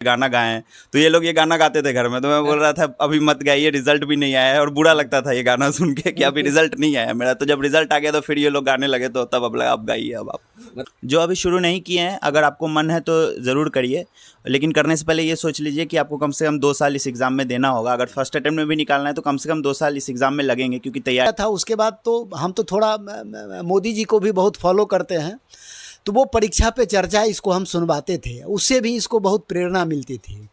गाना गाए हैं। तो ये लोग ये गाना गाते थे घर में, तो मैं बोल रहा था अभी मत गाइए, रिजल्ट भी नहीं आया है। और बुरा लगता था ये गाना सुन के कि अभी रिजल्ट नहीं आया मेरा। तो जब रिजल्ट आ गया तो फिर ये लोग गाने लगे, तो तब अब लगा अब गाइए। अब आप जो अभी शुरू नहीं किए हैं, अगर आपको मन है तो ज़रूर करिए, लेकिन करने से पहले ये सोच लीजिए कि आपको कम से कम 2 साल इस एग्ज़ाम में देना होगा। अगर फर्स्ट अटेम्प्ट में भी निकालना है तो कम से कम 2 साल इस एग्ज़ाम में लगेंगे, क्योंकि तैयारी था। उसके बाद तो हम तो थोड़ा मोदी जी को भी बहुत फॉलो करते हैं, तो वो परीक्षा पे चर्चा इसको हम सुनवाते थे, उससे भी इसको बहुत प्रेरणा मिलती थी।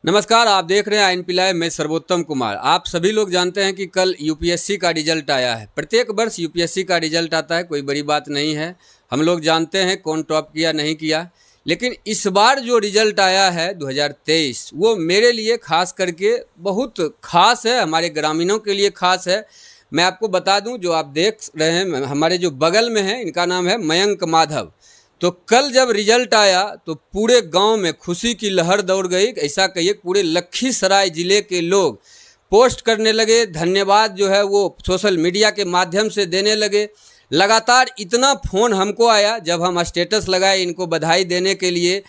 नमस्कार, आप देख रहे हैं INP लाइव। मैं सर्वोत्तम कुमार। आप सभी लोग जानते हैं कि कल यूपीएससी का रिजल्ट आया है। प्रत्येक वर्ष यूपीएससी का रिजल्ट आता है, कोई बड़ी बात नहीं है। हम लोग जानते हैं कौन टॉप किया नहीं किया, लेकिन इस बार जो रिजल्ट आया है 2023, वो मेरे लिए खास करके बहुत खास है, हमारे ग्रामीणों के लिए खास है। मैं आपको बता दूं, जो आप देख रहे हैं हमारे जो बगल में है, इनका नाम है मयंक माधव। तो कल जब रिजल्ट आया तो पूरे गांव में खुशी की लहर दौड़ गई। ऐसा कहिए पूरे लखीसराय ज़िले के लोग पोस्ट करने लगे, धन्यवाद जो है वो सोशल मीडिया के माध्यम से देने लगे। लगातार इतना फ़ोन हमको आया, जब हम स्टेटस लगाए इनको बधाई देने के लिए,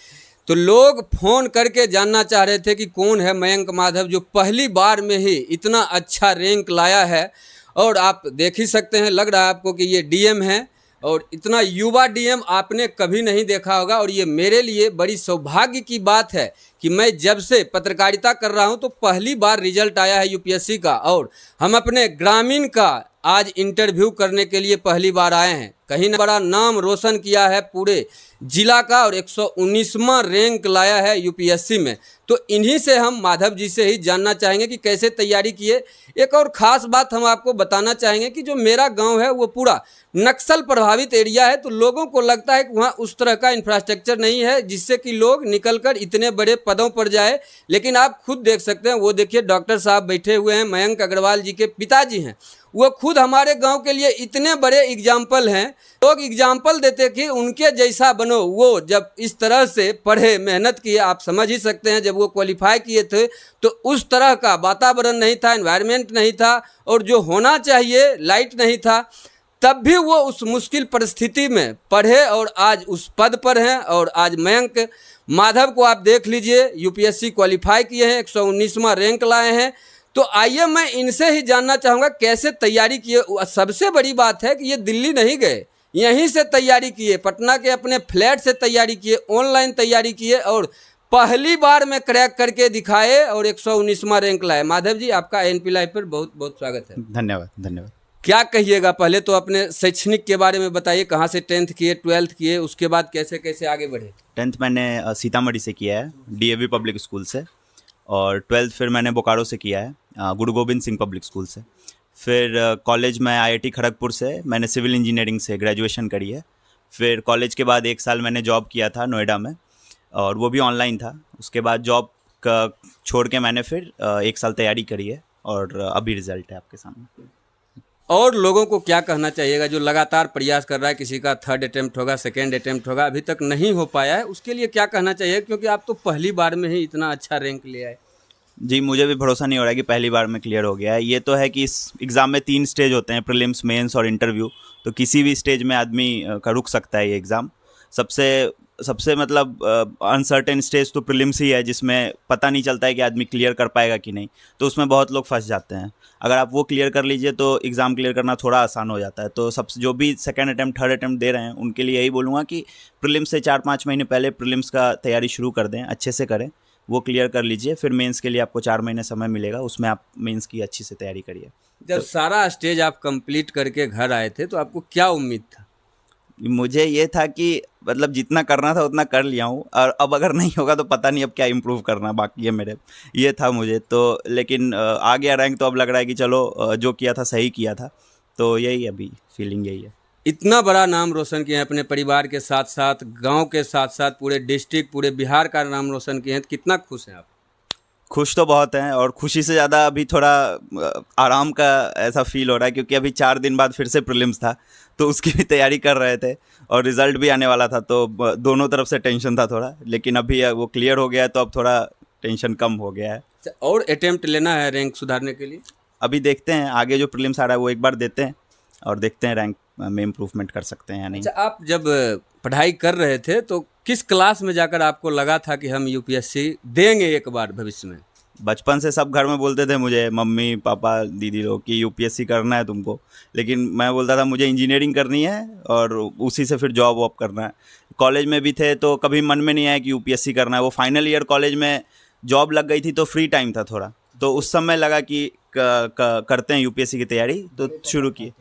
तो लोग फ़ोन करके जानना चाह रहे थे कि कौन है मयंक माधव जो पहली बार में ही इतना अच्छा रैंक लाया है। और आप देख ही सकते हैं, लग रहा है आपको कि ये डीएम है, और इतना युवा डीएम आपने कभी नहीं देखा होगा। और ये मेरे लिए बड़ी सौभाग्य की बात है कि मैं जब से पत्रकारिता कर रहा हूं तो पहली बार रिजल्ट आया है यूपीएससी का, और हम अपने ग्रामीण का आज इंटरव्यू करने के लिए पहली बार आए हैं। कहीं ना बड़ा नाम रोशन किया है पूरे जिला का, और 119वां रैंक लाया है यूपीएससी में। तो इन्हीं से हम माधव जी से ही जानना चाहेंगे कि कैसे तैयारी किए। एक और ख़ास बात हम आपको बताना चाहेंगे कि जो मेरा गांव है वो पूरा नक्सल प्रभावित एरिया है, तो लोगों को लगता है कि वहाँ उस तरह का इंफ्रास्ट्रक्चर नहीं है जिससे कि लोग निकलकर इतने बड़े पदों पर जाए। लेकिन आप खुद देख सकते हैं, वो देखिए डॉक्टर साहब बैठे हुए हैं, मयंक अग्रवाल जी के पिताजी हैं, वो खुद हमारे गांव के लिए इतने बड़े एग्जाम्पल हैं। लोग एग्जाम्पल देते कि उनके जैसा बनो। वो जब इस तरह से पढ़े, मेहनत किए, आप समझ ही सकते हैं, जब वो क्वालिफाई किए थे तो उस तरह का वातावरण नहीं था, एनवायरनमेंट नहीं था, और जो होना चाहिए लाइट नहीं था। तब भी वो उस मुश्किल परिस्थिति में पढ़े और आज उस पद पर हैं। और आज मयंक माधव को आप देख लीजिए, यूपीएससी क्वालिफाई किए हैं, 119वां रैंक लाए हैं। तो आइए मैं इनसे ही जानना चाहूँगा कैसे तैयारी किए। सबसे बड़ी बात है कि ये दिल्ली नहीं गए, यहीं से तैयारी किए, पटना के अपने फ्लैट से तैयारी किए, ऑनलाइन तैयारी किए, और पहली बार में क्रैक करके दिखाए और 119वां रैंक लाए। माधव जी, आपका INP लाइव पर बहुत बहुत स्वागत है। धन्यवाद। धन्यवाद। क्या कहिएगा, पहले तो अपने शैक्षणिक के बारे में बताइए, कहाँ से 10th किए, 12th किए, उसके बाद कैसे कैसे आगे बढ़े। 10th मैंने सीतामढ़ी से किया है, DAV पब्लिक स्कूल से। और 12th फिर मैंने बोकारो से किया है, गुरु गोविंद सिंह पब्लिक स्कूल से। फिर कॉलेज में IIT खड़गपुर से मैंने सिविल इंजीनियरिंग से ग्रेजुएशन करी है। फिर कॉलेज के बाद 1 साल मैंने जॉब किया था नोएडा में, और वो भी ऑनलाइन था। उसके बाद जॉब का छोड़ के मैंने फिर 1 साल तैयारी करी है, और अभी रिजल्ट है आपके सामने। और लोगों को क्या कहना चाहिएगा जो लगातार प्रयास कर रहा है, किसी का 3rd अटेम्प्ट होगा, 2nd अटेम्प्ट होगा, अभी तक नहीं हो पाया है, उसके लिए क्या कहना चाहिए, क्योंकि आप तो पहली बार में ही इतना अच्छा रैंक ले आए। जी, मुझे भी भरोसा नहीं हो रहा है कि पहली बार में क्लियर हो गया है। ये तो है कि इस एग्ज़ाम में 3 स्टेज होते हैं, प्रीलिम्स, मेंस और इंटरव्यू। तो किसी भी स्टेज में आदमी का रुक सकता है ये एग्ज़ाम। सबसे मतलब अनसर्टेन स्टेज तो प्रीलिम्स ही है, जिसमें पता नहीं चलता है कि आदमी क्लियर कर पाएगा कि नहीं। तो उसमें बहुत लोग फंस जाते हैं। अगर आप वो क्लियर कर लीजिए तो एग्ज़ाम क्लियर करना थोड़ा आसान हो जाता है। तो सबसे जो भी 2nd अटेम्प्ट 3rd अटेम्प्ट दे रहे हैं उनके लिए यही बोलूँगा कि प्रीलिम्स से 4-5 महीने पहले प्रीलिम्स का तैयारी शुरू कर दें, अच्छे से करें, वो क्लियर कर लीजिए। फिर मेंस के लिए आपको 4 महीने समय मिलेगा, उसमें आप मेंस की अच्छी से तैयारी करिए। जब सारा स्टेज आप कंप्लीट करके घर आए थे तो आपको क्या उम्मीद था? मुझे ये था कि मतलब जितना करना था उतना कर लिया हूँ, और अब अगर नहीं होगा तो पता नहीं अब क्या इम्प्रूव करना बाकी है मेरे, ये था मुझे तो। लेकिन आ गया रैंक, तो अब लग रहा है कि चलो जो किया था सही किया था। तो यही अभी फीलिंग यही है। इतना बड़ा नाम रोशन किए हैं अपने परिवार के साथ साथ, गांव के साथ साथ, पूरे डिस्ट्रिक्ट, पूरे बिहार का नाम रोशन किए हैं, तो कितना खुश हैं आप? खुश तो बहुत हैं, और खुशी से ज़्यादा अभी थोड़ा आराम का ऐसा फील हो रहा है, क्योंकि अभी 4 दिन बाद फिर से प्रीलिम्स था, तो उसकी भी तैयारी कर रहे थे, और रिज़ल्ट भी आने वाला था। तो दोनों तरफ से टेंशन था थोड़ा, लेकिन अभी वो क्लियर हो गया है तो अब थोड़ा टेंशन कम हो गया है। और अटेम्प्ट लेना है रैंक सुधारने के लिए? अभी देखते हैं, आगे जो प्रीलिम्स आ रहा है वो एक बार देते हैं, और देखते हैं रैंक में इम्प्रूवमेंट कर सकते हैं या नहीं। अच्छा, आप जब पढ़ाई कर रहे थे तो किस क्लास में जाकर आपको लगा था कि हम यूपीएससी देंगे एक बार भविष्य में? बचपन से सब घर में बोलते थे मुझे, मम्मी पापा दीदी लोग, कि यूपीएससी करना है तुमको, लेकिन मैं बोलता था मुझे इंजीनियरिंग करनी है और उसी से फिर जॉब वॉब करना है। कॉलेज में भी थे तो कभी मन में नहीं आया कि यूपीएससी करना है। वो फाइनल ईयर कॉलेज में जॉब लग गई थी तो फ्री टाइम था थोड़ा, तो उस समय लगा कि करते हैं यूपीएससी की तैयारी, तो शुरू की।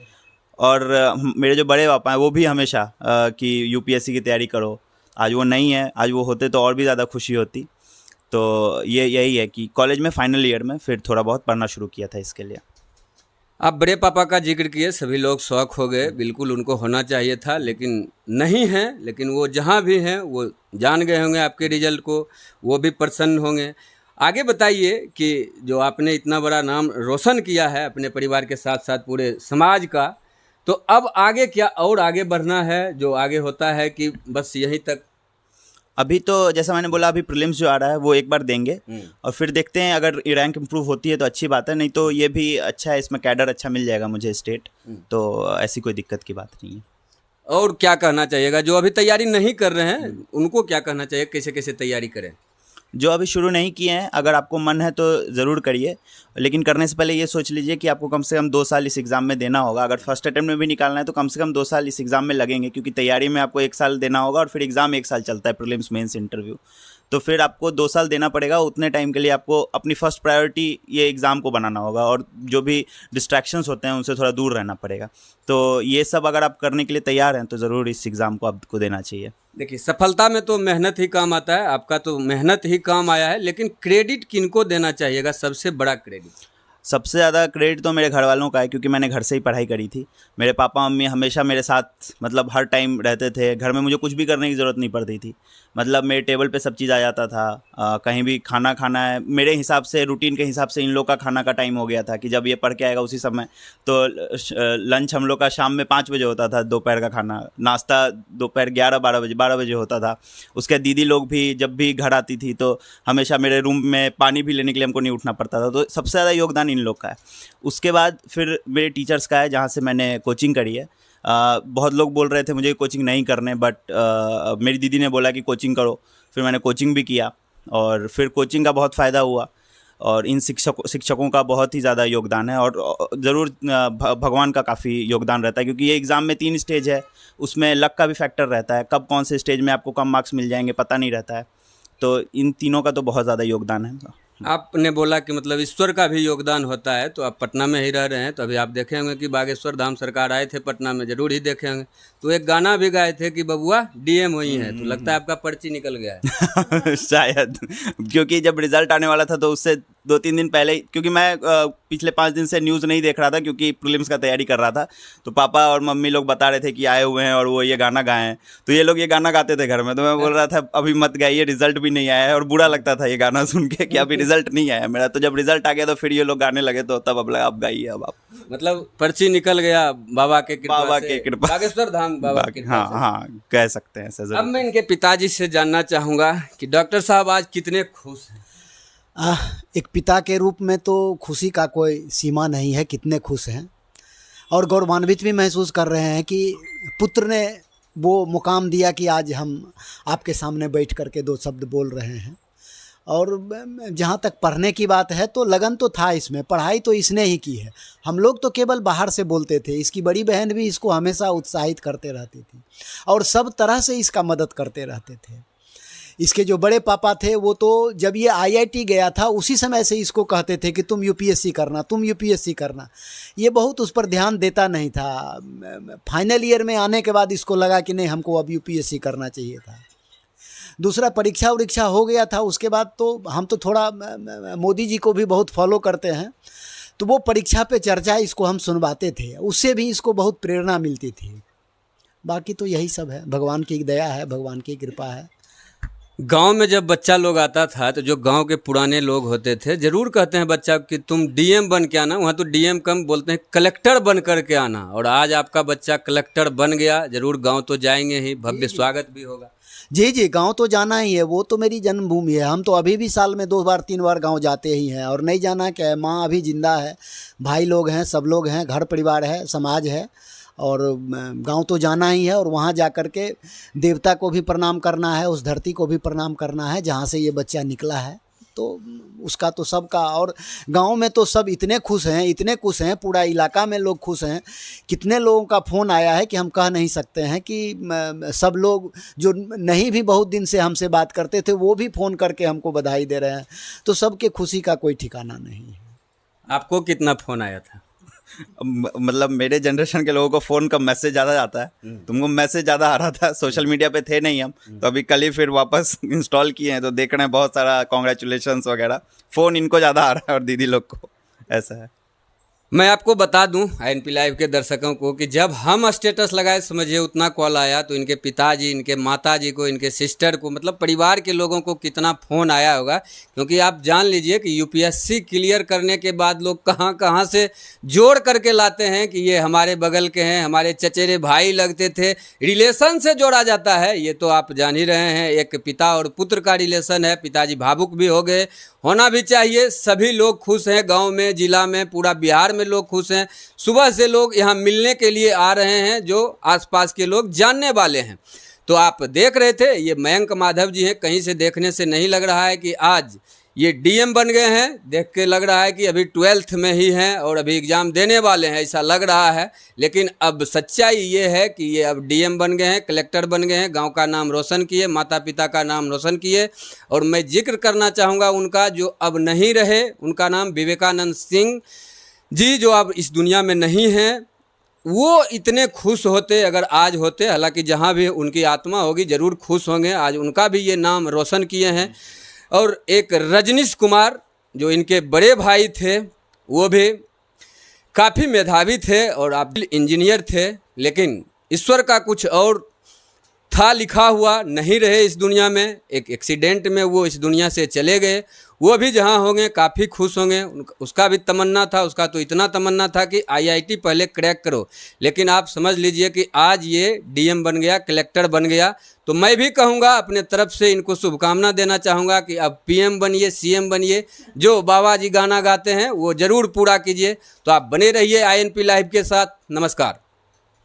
और मेरे जो बड़े पापा हैं वो भी हमेशा कि यूपीएससी की तैयारी करो। आज वो नहीं है, आज वो होते तो और भी ज़्यादा खुशी होती। तो ये यही है कि कॉलेज में फाइनल ईयर में फिर थोड़ा बहुत पढ़ना शुरू किया था इसके लिए। आप बड़े पापा का जिक्र किए, सभी लोग शौक हो गए, बिल्कुल उनको होना चाहिए था लेकिन नहीं है। लेकिन वो जहाँ भी हैं वो जान गए होंगे आपके रिजल्ट को, वो भी प्रसन्न होंगे। आगे बताइए कि जो आपने इतना बड़ा नाम रोशन किया है अपने परिवार के साथ साथ पूरे समाज का, तो अब आगे क्या और आगे बढ़ना है? जो आगे होता है कि बस यहीं तक? अभी तो जैसा मैंने बोला, अभी प्रीलिम्स जो आ रहा है वो एक बार देंगे और फिर देखते हैं, अगर रैंक इम्प्रूव होती है तो अच्छी बात है, नहीं तो ये भी अच्छा है, इसमें कैडर अच्छा मिल जाएगा मुझे स्टेट, तो ऐसी कोई दिक्कत की बात नहीं है। और क्या कहना चाहिएगा जो अभी तैयारी नहीं कर रहे हैं, उनको क्या कहना चाहिए, कैसे कैसे तैयारी करें? जो अभी शुरू नहीं किए हैं, अगर आपको मन है तो ज़रूर करिए, लेकिन करने से पहले ये सोच लीजिए कि आपको कम से कम 2 साल इस एग्ज़ाम में देना होगा। अगर फर्स्ट अटेम्प्ट में भी निकालना है तो कम से कम 2 साल इस एग्ज़ाम में लगेंगे, क्योंकि तैयारी में आपको 1 साल देना होगा और फिर एग्ज़ाम 1 साल चलता है, प्रीलिम्स मेंस इंटरव्यू। तो फिर आपको 2 साल देना पड़ेगा। उतने टाइम के लिए आपको अपनी फर्स्ट प्रायोरिटी ये एग्ज़ाम को बनाना होगा और जो भी डिस्ट्रैक्शंस होते हैं उनसे थोड़ा दूर रहना पड़ेगा। तो ये सब अगर आप करने के लिए तैयार हैं तो ज़रूर इस एग्ज़ाम को आपको देना चाहिए। देखिए, सफलता में तो मेहनत ही काम आता है, आपका तो मेहनत ही काम आया है, लेकिन क्रेडिट किनको देना चाहिएगा, सबसे बड़ा क्रेडिट? सबसे ज़्यादा क्रेडिट तो मेरे घर वालों का है, क्योंकि मैंने घर से ही पढ़ाई करी थी। मेरे पापा मम्मी हमेशा मेरे साथ मतलब हर टाइम रहते थे। घर में मुझे कुछ भी करने की ज़रूरत नहीं पड़ती थी, मतलब मेरे टेबल पे सब चीज़ आ जाता था। कहीं भी खाना खाना है, मेरे हिसाब से रूटीन के हिसाब से इन लोग का खाना का टाइम हो गया था कि जब ये पढ़ के आएगा उसी समय। तो लंच हम लोग का शाम में 5 बजे होता था, दोपहर का खाना, नाश्ता दोपहर 11-12 बजे होता था। उसके दीदी लोग भी जब भी घर आती थी तो हमेशा मेरे रूम में पानी भी लेने के लिए हमको नहीं उठना पड़ता था। तो सबसे ज़्यादा योगदान इन लोग का है। उसके बाद फिर मेरे टीचर्स का है, जहाँ से मैंने कोचिंग करी है। बहुत लोग बोल रहे थे मुझे कोचिंग नहीं करने, बट मेरी दीदी ने बोला कि कोचिंग करो। फिर मैंने कोचिंग भी किया और फिर कोचिंग का बहुत फ़ायदा हुआ और इन शिक्षकों का बहुत ही ज़्यादा योगदान है। और ज़रूर भगवान का काफ़ी योगदान रहता है, क्योंकि ये एग्ज़ाम में 3 स्टेज है, उसमें लक का भी फैक्टर रहता है। कब कौन से स्टेज में आपको कम मार्क्स मिल जाएंगे पता नहीं रहता है, तो इन तीनों का तो बहुत ज़्यादा योगदान है। आपने बोला कि मतलब ईश्वर का भी योगदान होता है, तो आप पटना में ही रह रहे हैं, तो अभी आप देखे होंगे कि बागेश्वर धाम सरकार आए थे पटना में, जरूर ही देखे होंगे। तो एक गाना भी गाए थे कि बबुआ डीएम हुई है, तो लगता है आपका पर्ची निकल गया है। शायद, क्योंकि जब रिजल्ट आने वाला था तो उससे 2-3 दिन पहले, क्योंकि मैं पिछले 5 दिन से न्यूज़ नहीं देख रहा था क्योंकि प्रीलिम्स का तैयारी कर रहा था, तो पापा और मम्मी लोग बता रहे थे कि आए हुए हैं और वो ये गाना गाए हैं। तो ये लोग ये गाना गाते थे घर में, तो मैं बोल रहा था अभी मत गाइए, रिजल्ट भी नहीं आया है। और बुरा लगता था ये गाना सुन के कि अभी रिजल्ट नहीं आया मेरा। तो जब रिजल्ट आ गया तो फिर ये लोग गाने लगे, तो तब अब लगा अब गाइए अब आप। मतलब पर्ची निकल गया बाबा के कृपा बाबा से, के कृपा, बागेश्वर धाम बाबा की कृपा से। हाँ, कह सकते हैं ऐसा अब जरूर। मैं इनके पिताजी से जानना चाहूँगा कि डॉक्टर साहब आज कितने खुश हैं? एक पिता के रूप में तो खुशी का कोई सीमा नहीं है, कितने खुश हैं और गौरवान्वित भी महसूस कर रहे हैं कि पुत्र ने वो मुकाम दिया कि आज हम आपके सामने बैठ करके 2 शब्द बोल रहे हैं। और जहाँ तक पढ़ने की बात है तो लगन तो था इसमें, पढ़ाई तो इसने ही की है। हम लोग तो केवल बाहर से बोलते थे, इसकी बड़ी बहन भी इसको हमेशा उत्साहित करते रहती थी और सब तरह से इसका मदद करते रहते थे। इसके जो बड़े पापा थे वो तो जब ये आईआईटी गया था उसी समय से इसको कहते थे कि तुम यूपीएससी करना, तुम यूपीएससी करना। ये बहुत उस पर ध्यान देता नहीं था। फाइनल ईयर में आने के बाद इसको लगा कि नहीं, हमको अब यूपीएससी करना चाहिए था। दूसरा परीक्षा उरीक्षा हो गया था, उसके बाद तो हम तो थोड़ा मोदी जी को भी बहुत फॉलो करते हैं, तो वो परीक्षा पे चर्चा इसको हम सुनवाते थे, उससे भी इसको बहुत प्रेरणा मिलती थी। बाकी तो यही सब है, भगवान की दया है, भगवान की कृपा है। गांव में जब बच्चा लोग आता था तो जो गांव के पुराने लोग होते थे जरूर कहते हैं बच्चा कि तुम डीएम बन के आना, वहाँ तो डीएम कम बोलते हैं कलेक्टर बन करके आना, और आज आपका बच्चा कलेक्टर बन गया, जरूर गांव तो जाएंगे ही, भव्य स्वागत भी होगा। जी, गांव तो जाना ही है, वो तो मेरी जन्मभूमि है। हम तो अभी भी साल में 2 बार 3 बार गांव जाते ही हैं, और नहीं जाना क्या है, माँ अभी जिंदा है, भाई लोग हैं, सब लोग हैं, घर परिवार है, समाज है, और गांव तो जाना ही है और वहाँ जा कर के देवता को भी प्रणाम करना है, उस धरती को भी प्रणाम करना है जहाँ से ये बच्चा निकला है। तो उसका तो सबका, और गांव में तो सब इतने खुश हैं, पूरा इलाका में लोग खुश हैं। कितने लोगों का फ़ोन आया है कि हम कह नहीं सकते हैं कि सब लोग जो नहीं भी बहुत दिन से हमसे बात करते थे वो भी फ़ोन करके हमको बधाई दे रहे हैं। तो सबके खुशी का कोई ठिकाना नहीं है। आपको कितना फ़ोन आया था? मतलब मेरे जनरेशन के लोगों को फ़ोन का मैसेज ज़्यादा आता है, तुमको मैसेज ज़्यादा आ रहा था। सोशल मीडिया पे थे नहीं हम, तो अभी कल ही फिर वापस इंस्टॉल किए हैं, तो देख रहे हैं बहुत सारा कॉन्ग्रेचुलेशंस वगैरह। फ़ोन इनको ज़्यादा आ रहा है और दीदी लोग को, ऐसा है। मैं आपको बता दूं INP लाइव के दर्शकों को कि जब हम स्टेटस लगाए, समझिए उतना कॉल आया, तो इनके पिताजी, इनके माताजी को, इनके सिस्टर को, मतलब परिवार के लोगों को कितना फ़ोन आया होगा। क्योंकि आप जान लीजिए कि UPSC क्लियर करने के बाद लोग कहां कहां से जोड़ करके लाते हैं कि ये हमारे बगल के हैं, हमारे चचेरे भाई लगते थे, रिलेशन से जोड़ा जाता है। ये तो आप जान ही रहे हैं, एक पिता और पुत्र का रिलेशन है। पिताजी भावुक भी हो गए, होना भी चाहिए। सभी लोग खुश हैं, गांव में, जिला में, पूरा बिहार में लोग खुश हैं। सुबह से लोग यहां मिलने के लिए आ रहे हैं, जो आसपास के लोग जानने वाले हैं। तो आप देख रहे थे, ये मयंक माधव जी हैं। कहीं से देखने से नहीं लग रहा है कि आज ये DM बन गए हैं, देख के लग रहा है कि अभी 12th में ही हैं और अभी एग्ज़ाम देने वाले हैं, ऐसा लग रहा है। लेकिन अब सच्चाई ये है कि ये अब DM बन गए हैं, कलेक्टर बन गए हैं, गांव का नाम रोशन किए, माता पिता का नाम रोशन किए। और मैं जिक्र करना चाहूँगा उनका, जो अब नहीं रहे, उनका नाम विवेकानंद सिंह जी, जो अब इस दुनिया में नहीं हैं। वो इतने खुश होते अगर आज होते, हालांकि जहाँ भी उनकी आत्मा होगी ज़रूर खुश होंगे। आज उनका भी ये नाम रोशन किए हैं। और एक रजनीश कुमार जो इनके बड़े भाई थे, वो भी काफ़ी मेधावी थे और आप इंजीनियर थे, लेकिन ईश्वर का कुछ और था लिखा हुआ, नहीं रहे इस दुनिया में। एक एक्सीडेंट में वो इस दुनिया से चले गए। वो भी जहाँ होंगे काफ़ी खुश होंगे। उसका भी तमन्ना था, उसका तो इतना तमन्ना था कि IIT पहले क्रैक करो। लेकिन आप समझ लीजिए कि आज ये DM बन गया, कलेक्टर बन गया। तो मैं भी कहूँगा, अपने तरफ से इनको शुभकामना देना चाहूँगा कि अब PM बनिए, CM बनिए। जो बाबा जी गाना गाते हैं वो ज़रूर पूरा कीजिए। तो आप बने रहिए INP लाइव के साथ। नमस्कार।